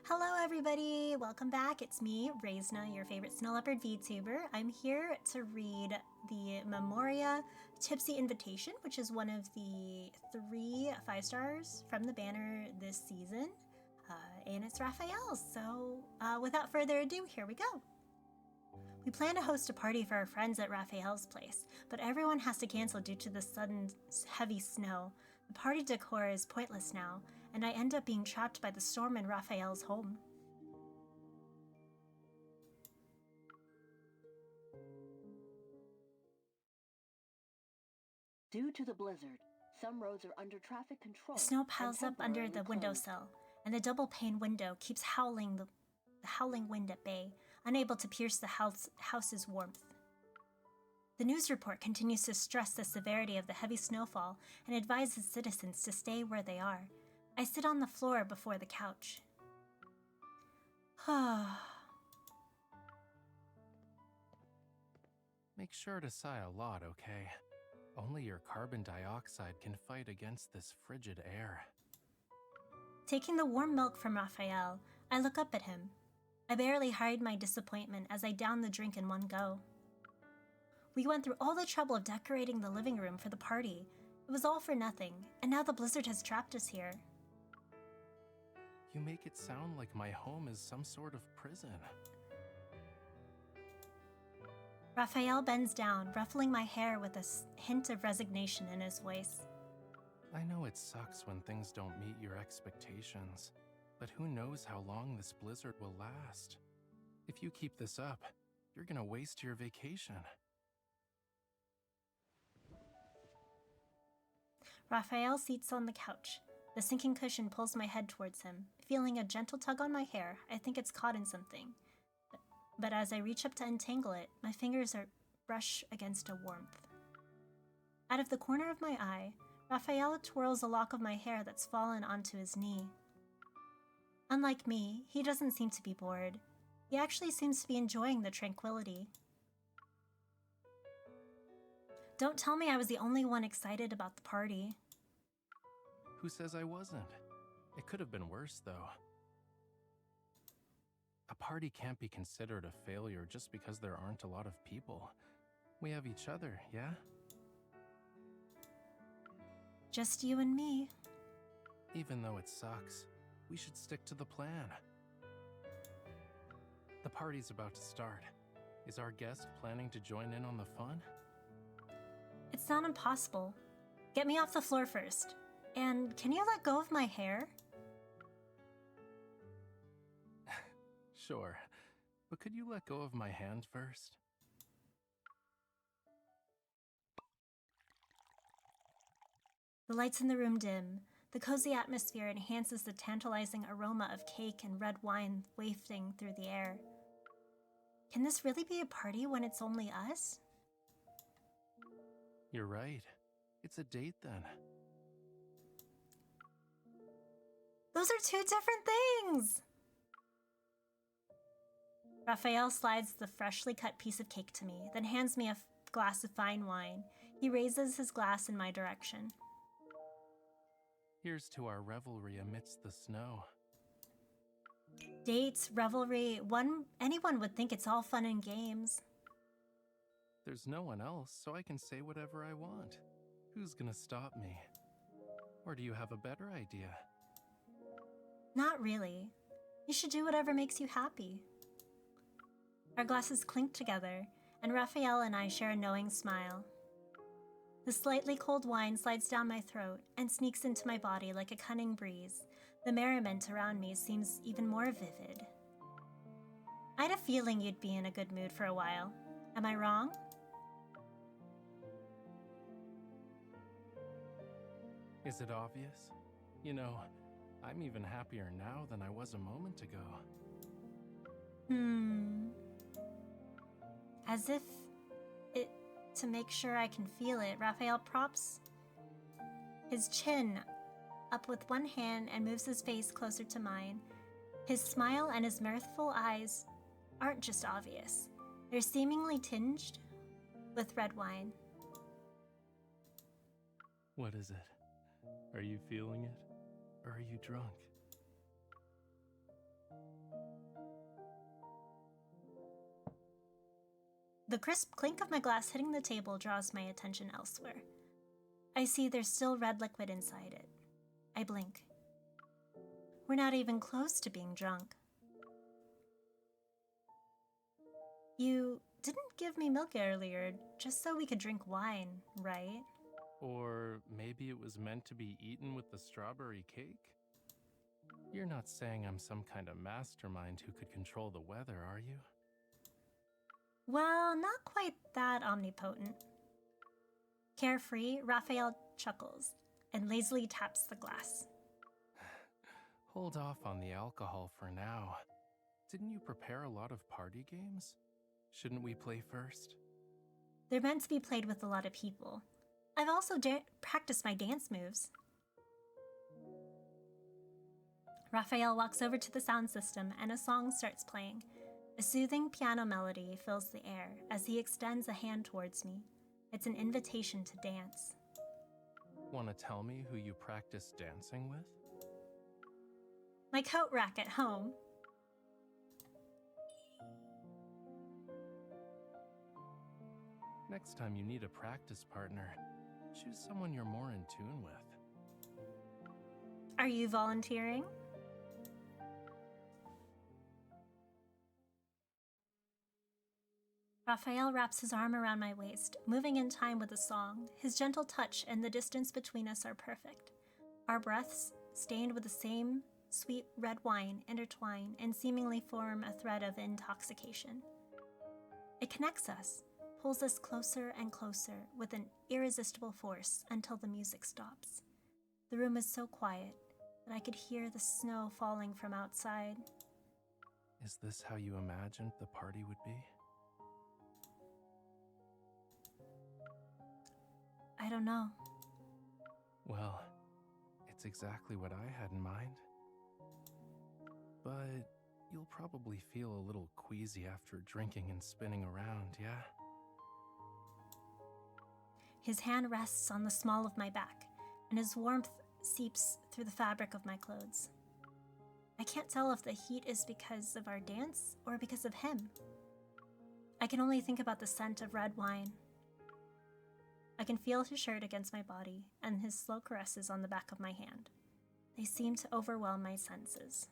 Hello everybody, welcome back. It's me, Raisna, your favorite snow leopard VTuber. I'm here to read the Memoria Tipsy Invitation, which is one of the 3 5-stars from the banner this season. And it's Rafayel, so without further ado, here we go. We plan to host a party for our friends at Rafayel's place, but everyone has to cancel due to the sudden heavy snow. The party decor is pointless now, and I end up being trapped by the storm in Rafayel's home. Due to the blizzard, some roads are under traffic control. The snow piles up under the windowsill, and the double-pane window keeps howling the howling wind at bay, unable to pierce the house's warmth. The news report continues to stress the severity of the heavy snowfall and advises citizens to stay where they are. I sit on the floor before the couch. Make sure to sigh a lot, okay? Only your carbon dioxide can fight against this frigid air. Taking the warm milk from Rafayel, I look up at him. I barely hide my disappointment as I down the drink in one go. We went through all the trouble of decorating the living room for the party. It was all for nothing, and now the blizzard has trapped us here. You make it sound like my home is some sort of prison. Rafayel bends down, ruffling my hair with a hint of resignation in his voice. I know it sucks when things don't meet your expectations, but who knows how long this blizzard will last. If you keep this up, you're gonna waste your vacation. Rafayel seats on the couch. The sinking cushion pulls my head towards him. Feeling a gentle tug on my hair, I think it's caught in something. But as I reach up to untangle it, my fingers brush against a warmth. Out of the corner of my eye, Rafayel twirls a lock of my hair that's fallen onto his knee. Unlike me, he doesn't seem to be bored. He actually seems to be enjoying the tranquility. Don't tell me I was the only one excited about the party. Who says I wasn't? It could have been worse, though. A party can't be considered a failure just because there aren't a lot of people. We have each other, yeah? Just you and me. Even though it sucks, we should stick to the plan. The party's about to start. Is our guest planning to join in on the fun? It's not impossible. Get me off the floor first. And can you let go of my hair? Sure, but could you let go of my hand first? The lights in the room dim. The cozy atmosphere enhances the tantalizing aroma of cake and red wine wafting through the air. Can this really be a party when it's only us? You're right. It's a date then. Those are 2 different things! Rafayel slides the freshly cut piece of cake to me, then hands me a glass of fine wine. He raises his glass in my direction. Here's to our revelry amidst the snow. Dates, revelry, anyone would think it's all fun and games. There's no one else, so I can say whatever I want. Who's gonna stop me? Or do you have a better idea? Not really. You should do whatever makes you happy. Our glasses clink together, and Rafayel and I share a knowing smile. The slightly cold wine slides down my throat and sneaks into my body like a cunning breeze. The merriment around me seems even more vivid. I had a feeling you'd be in a good mood for a while. Am I wrong? Is it obvious? You know, I'm even happier now than I was a moment ago. As if to make sure I can feel it, Rafayel props his chin up with one hand and moves his face closer to mine. His smile and his mirthful eyes aren't just obvious. They're seemingly tinged with red wine. What is it? Are you feeling it? Or are you drunk? The crisp clink of my glass hitting the table draws my attention elsewhere. I see there's still red liquid inside it. I blink. We're not even close to being drunk. You didn't give me milk earlier just so we could drink wine, right? Or maybe it was meant to be eaten with the strawberry cake? You're not saying I'm some kind of mastermind who could control the weather, are you? Well, not quite that omnipotent. Carefree, Rafayel chuckles and lazily taps the glass. Hold off on the alcohol for now. Didn't you prepare a lot of party games? Shouldn't we play first? They're meant to be played with a lot of people. I've also practiced my dance moves. Rafayel walks over to the sound system and a song starts playing. A soothing piano melody fills the air as he extends a hand towards me. It's an invitation to dance. Want to tell me who you practice dancing with? My coat rack at home. Next time you need a practice partner, choose someone you're more in tune with. Are you volunteering? Rafayel wraps his arm around my waist, moving in time with the song. His gentle touch and the distance between us are perfect. Our breaths, stained with the same sweet red wine, intertwine and seemingly form a thread of intoxication. It connects us, pulls us closer and closer with an irresistible force until the music stops. The room is so quiet that I could hear the snow falling from outside. Is this how you imagined the party would be? I don't know. Well, it's exactly what I had in mind. But you'll probably feel a little queasy after drinking and spinning around, yeah? His hand rests on the small of my back, and his warmth seeps through the fabric of my clothes. I can't tell if the heat is because of our dance or because of him. I can only think about the scent of red wine. I can feel his shirt against my body and his slow caresses on the back of my hand. They seem to overwhelm my senses.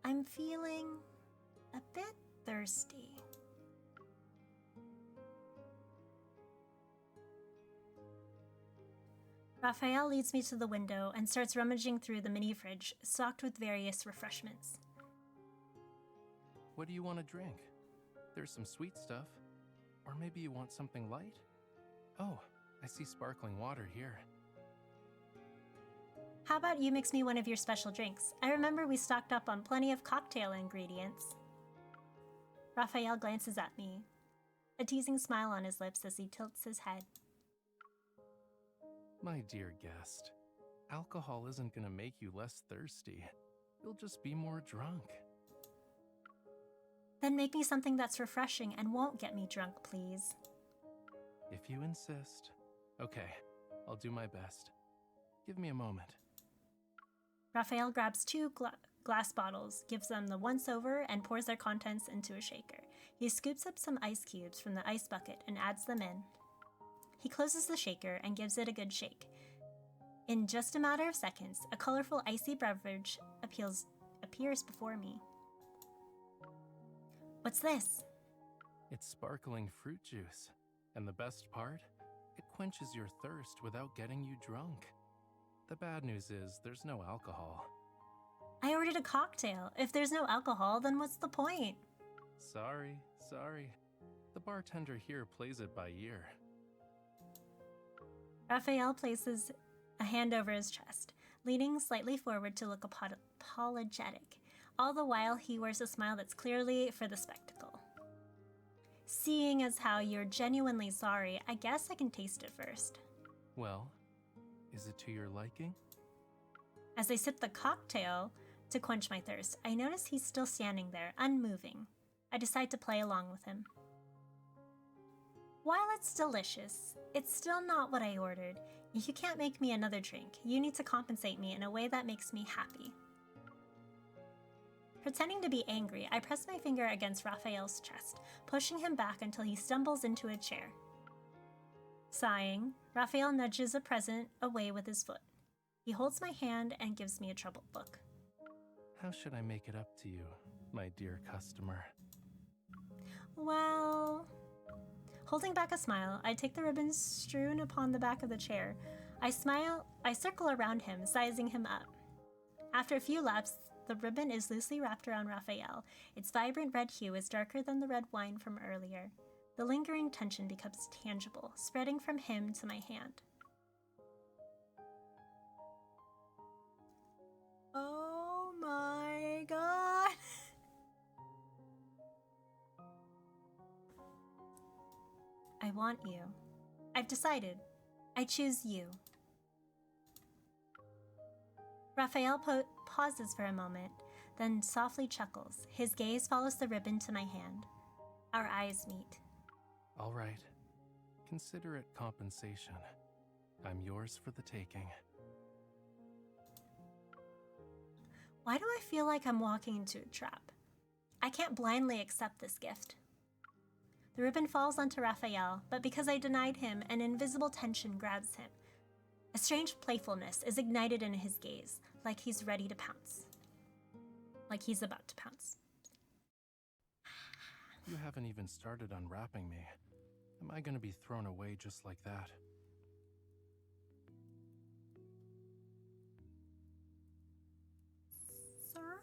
I'm feeling a bit thirsty. Rafayel leads me to the window and starts rummaging through the mini fridge, stocked with various refreshments. What do you want to drink? There's some sweet stuff. Or maybe you want something light? Oh, I see sparkling water here. How about you mix me one of your special drinks? I remember we stocked up on plenty of cocktail ingredients. Rafayel glances at me, a teasing smile on his lips as he tilts his head. My dear guest, alcohol isn't going to make you less thirsty. You'll just be more drunk. Then make me something that's refreshing and won't get me drunk, please. If you insist. Okay, I'll do my best. Give me a moment. Rafayel grabs two glass bottles, gives them the once-over, and pours their contents into a shaker. He scoops up some ice cubes from the ice bucket and adds them in. He closes the shaker and gives it a good shake. In just a matter of seconds, a colorful icy beverage appears before me. What's this? It's sparkling fruit juice. And the best part? It quenches your thirst without getting you drunk. The bad news is there's no alcohol. I ordered a cocktail. If there's no alcohol, then what's the point? Sorry. The bartender here plays it by ear. Rafayel places a hand over his chest, leaning slightly forward to look apologetic. All the while, he wears a smile that's clearly for the spectacle. Seeing as how you're genuinely sorry, I guess I can taste it first. Well, is it to your liking? As I sip the cocktail to quench my thirst, I notice he's still standing there, unmoving. I decide to play along with him. While it's delicious, it's still not what I ordered. You can't make me another drink. You need to compensate me in a way that makes me happy. Pretending to be angry, I press my finger against Rafayel's chest, pushing him back until he stumbles into a chair. Sighing, Rafayel nudges a present away with his foot. He holds my hand and gives me a troubled look. How should I make it up to you, my dear customer? Well... Holding back a smile, I take the ribbons strewn upon the back of the chair. I smile, I circle around him, sizing him up. After a few laps, the ribbon is loosely wrapped around Rafayel. Its vibrant red hue is darker than the red wine from earlier. The lingering tension becomes tangible, spreading from him to my hand. Oh my god! I want you. I've decided. I choose you. Rafayel pauses for a moment, then softly chuckles. His gaze follows the ribbon to my hand. Our eyes meet. All right. Consider it compensation. I'm yours for the taking. Why do I feel like I'm walking into a trap? I can't blindly accept this gift. The ribbon falls onto Rafayel, but because I denied him, an invisible tension grabs him. A strange playfulness is ignited in his gaze, like he's ready to pounce. Like he's about to pounce. You haven't even started unwrapping me. Am I gonna be thrown away just like that? Sir?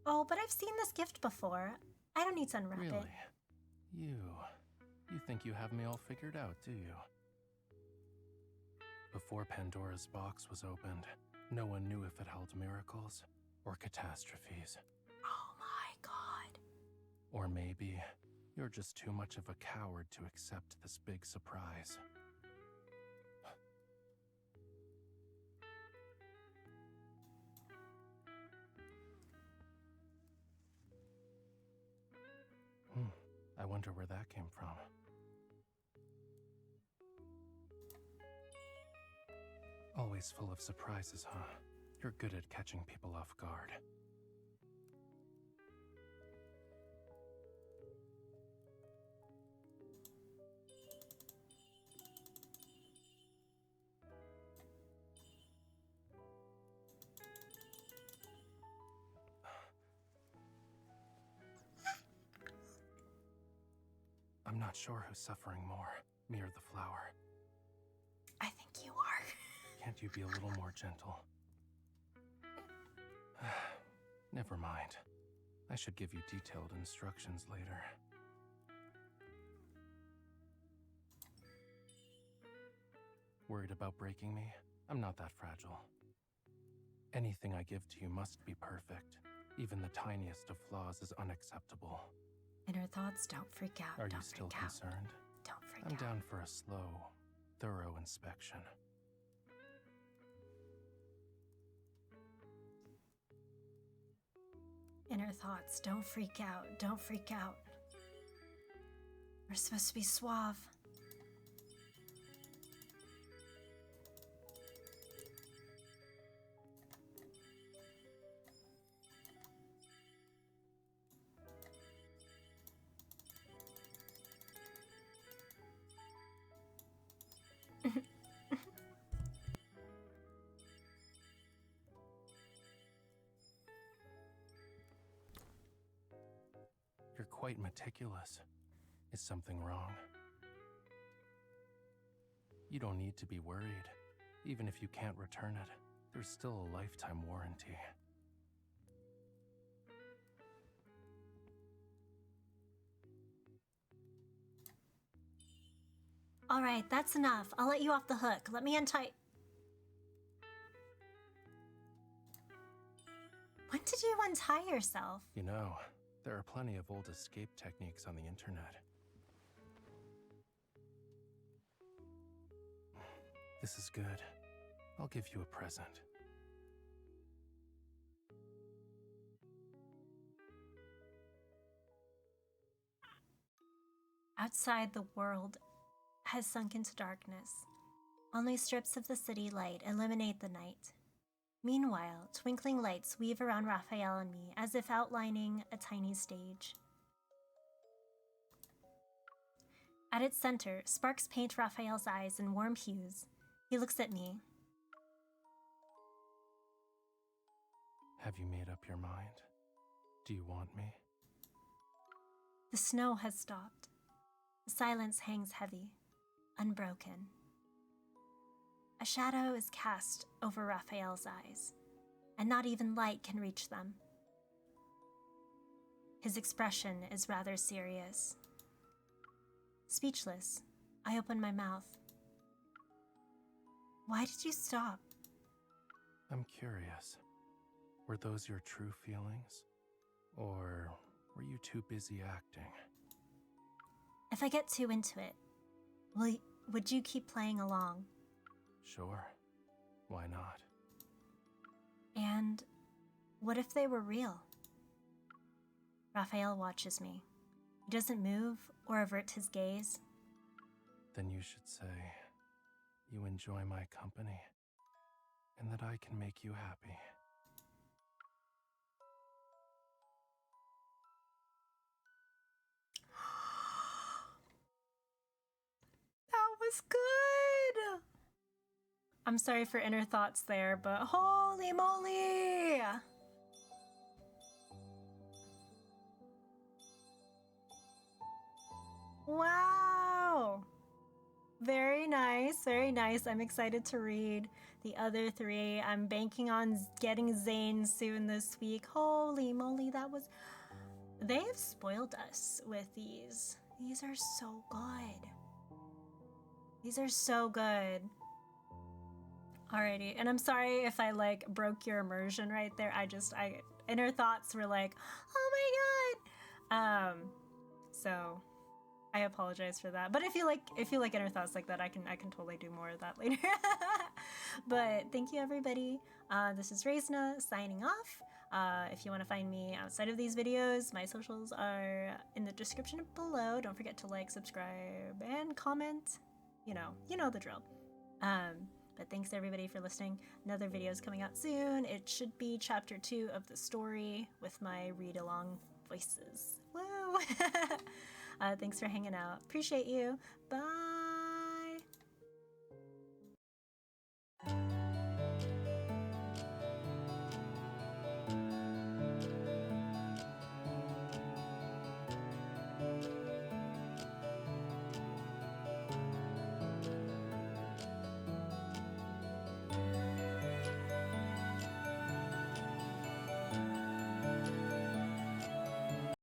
Oh, but I've seen this gift before. I don't need to unwrap it. Really? You think you have me all figured out, do you? Before Pandora's box was opened, no one knew if it held miracles or catastrophes. Oh my god. Or maybe you're just too much of a coward to accept this big surprise. I wonder where that came from. Always full of surprises, huh? You're good at catching people off guard. I'm not sure who's suffering more, me or the flower. I think you are. Can't you be a little more gentle? Never mind. I should give you detailed instructions later. Worried about breaking me? I'm not that fragile. Anything I give to you must be perfect. Even the tiniest of flaws is unacceptable. Inner thoughts, don't freak out. Are you still concerned? Don't freak out. I'm down for a slow, thorough inspection. Inner thoughts, don't freak out. Don't freak out. We're supposed to be suave. You're quite meticulous. Is something wrong? You don't need to be worried. Even if you can't return it, there's still a lifetime warranty. All right, that's enough. I'll let you off the hook. Let me untie... When did you untie yourself? You know, there are plenty of old escape techniques on the internet. This is good. I'll give you a present. Outside, the world has sunk into darkness. Only strips of the city light illuminate the night. Meanwhile, twinkling lights weave around Rafayel and me as if outlining a tiny stage. At its center, sparks paint Rafayel's eyes in warm hues. He looks at me. Have you made up your mind? Do you want me? The snow has stopped. The silence hangs heavy, unbroken. A shadow is cast over Rafayel's eyes, and not even light can reach them. His expression is rather serious. Speechless, I open my mouth. Why did you stop? I'm curious. Were those your true feelings? Or were you too busy acting? If I get too into it, would you keep playing along? Sure. Why not? And what if they were real? Rafayel watches me. He doesn't move or avert his gaze. Then you should say, you enjoy my company, and that I can make you happy. That was good! I'm sorry for inner thoughts there, but holy moly! Wow! Very nice, very nice. I'm excited to read the other three. I'm banking on getting Zayne soon this week. Holy moly, that was... They have spoiled us with these. These are so good. These are so good. Alrighty, and I'm sorry if I like broke your immersion right there. Inner thoughts were like, oh my god. So I apologize for that. But if you like inner thoughts like that, I can totally do more of that later. But thank you everybody. This is Reisna signing off. If you want to find me outside of these videos, my socials are in the description below. Don't forget to like, subscribe, and comment. You know the drill. But thanks everybody for listening. Another video is coming out soon. It should be chapter 2 of the story with my read-along voices. Woo! Thanks for hanging out. Appreciate you. Bye!